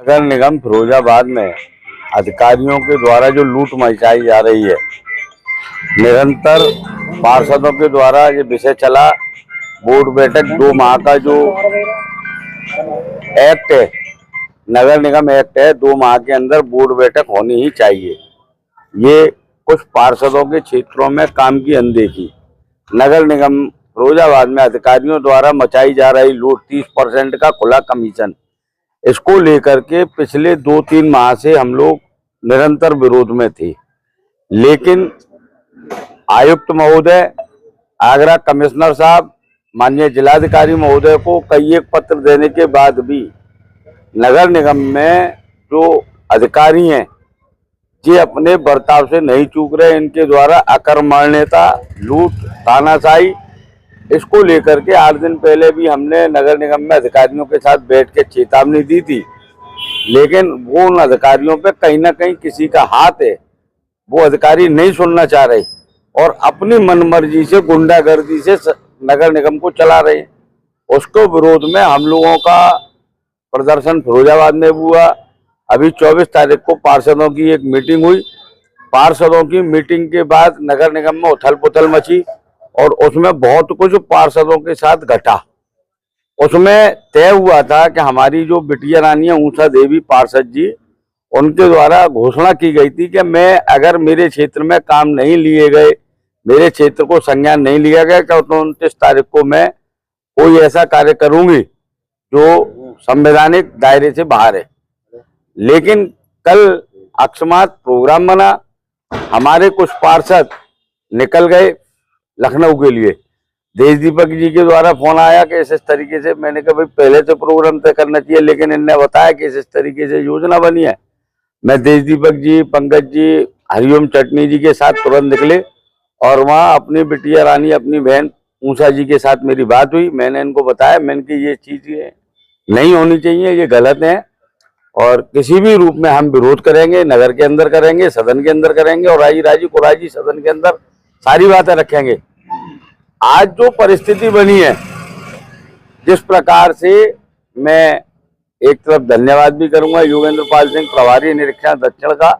नगर निगम फिरोजाबाद में अधिकारियों के द्वारा जो लूट मचाई जा रही है, निरंतर पार्षदों के द्वारा ये विषय चला। बोर्ड बैठक 2 माह का जो एक्ट है, नगर निगम एक्ट है, 2 माह के अंदर बोर्ड बैठक होनी ही चाहिए। ये कुछ पार्षदों के क्षेत्रों में काम की अनदेखी, नगर निगम फिरोजाबाद में अधिकारियों द्वारा मचाई जा रही लूट, 30% का खुला कमीशन, इसको लेकर के पिछले 2-3 माह से हम लोग निरंतर विरोध में थे। लेकिन आयुक्त महोदय, आगरा कमिश्नर साहब, माननीय जिलाधिकारी महोदय को कई एक पत्र देने के बाद भी नगर निगम में जो अधिकारी हैं ये अपने बर्ताव से नहीं चूक रहे। इनके द्वारा अकर्मण्यता, लूट, तानाशाही, इसको लेकर के 8 दिन पहले भी हमने नगर निगम में अधिकारियों के साथ बैठ के चेतावनी दी थी। लेकिन वो उन अधिकारियों पे कहीं ना कहीं किसी का हाथ है, वो अधिकारी नहीं सुनना चाह रहे और अपनी मनमर्जी से, गुंडागर्दी से नगर निगम को चला रहे हैं। उसको विरोध में हम लोगों का प्रदर्शन फिरोजाबाद में हुआ। अभी 24 तारीख को पार्षदों की एक मीटिंग हुई। पार्षदों की मीटिंग के बाद नगर निगम में उथल पुथल मची और उसमें बहुत कुछ पार्षदों के साथ घटा। उसमें तय हुआ था कि हमारी जो बिटिया रानी है ऊषा देवी पार्षद जी, उनके द्वारा घोषणा की गई थी कि मैं अगर मेरे क्षेत्र में काम नहीं लिए गए, मेरे क्षेत्र को संज्ञान नहीं लिया गया, तो 29 तारीख को मैं कोई ऐसा कार्य करूंगी जो संवैधानिक दायरे से बाहर है। लेकिन कल अकस्मात प्रोग्राम बना, हमारे कुछ पार्षद निकल गए लखनऊ के लिए। देश दीपक जी के द्वारा फोन आया कि इस तरीके से, मैंने कहा भाई पहले से प्रोग्राम तय करना चाहिए, लेकिन इनने बताया कि इस तरीके से योजना बनी है। मैं देश दीपक जी, पंकज जी, हरिओम चटनी जी के साथ तुरंत निकले और वहाँ अपनी बिटिया रानी, अपनी बहन ऊषा जी के साथ मेरी बात हुई। मैंने इनको बताया, मैंने कि ये चीज़ नहीं होनी चाहिए, ये गलत है और किसी भी रूप में हम विरोध करेंगे, नगर के अंदर करेंगे, सदन के अंदर करेंगे और राजी राजी को राजी सदन के अंदर सारी बातें रखेंगे। आज जो परिस्थिति बनी है, जिस प्रकार से, मैं एक तरफ धन्यवाद भी करूंगा योगेंद्र पाल सिंह, प्रभारी निरीक्षण दक्षिण का,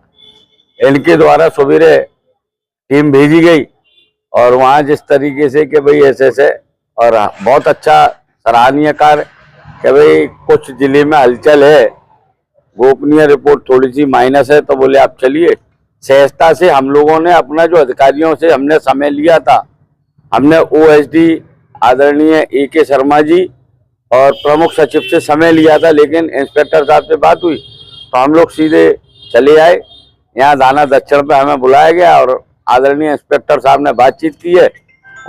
इनके द्वारा सवेरे टीम भेजी गई और वहां जिस तरीके से कि भाई ऐसे और बहुत अच्छा सराहनीय कार्य कि भाई कुछ जिले में हलचल है, गोपनीय रिपोर्ट थोड़ी सी माइनस है, तो बोले आप चलिए। सहजता से हम लोगों ने अपना जो अधिकारियों से हमने समय लिया था, हमने ओएसडी आदरणीय AK शर्मा जी और प्रमुख सचिव से समय लिया था, लेकिन इंस्पेक्टर साहब से बात हुई तो हम लोग सीधे चले आए। यहाँ दाना दक्षिण पे हमें बुलाया गया और आदरणीय इंस्पेक्टर साहब ने बातचीत की है।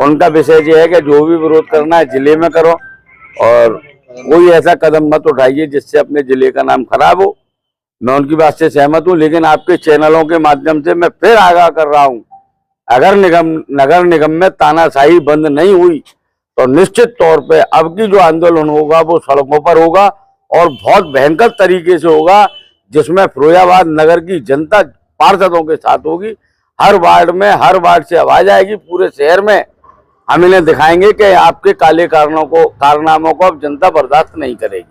उनका विषय ये है कि जो भी विरोध करना है जिले में करो और कोई ऐसा कदम मत उठाइए जिससे अपने जिले का नाम खराब हो। मैं उनकी बात से सहमत हूँ, लेकिन आपके चैनलों के माध्यम से मैं फिर आगाह कर रहा हूँ, अगर नगर निगम में तानाशाही बंद नहीं हुई तो निश्चित तौर पे अब की जो आंदोलन होगा वो सड़कों पर होगा और बहुत भयंकर तरीके से होगा, जिसमें फिरोजाबाद नगर की जनता पार्षदों के साथ होगी। हर वार्ड में, हर वार्ड से आवाज आएगी, पूरे शहर में हम इन्हें दिखाएंगे कि आपके काले कारनामों को अब जनता बर्दाश्त नहीं करेगी।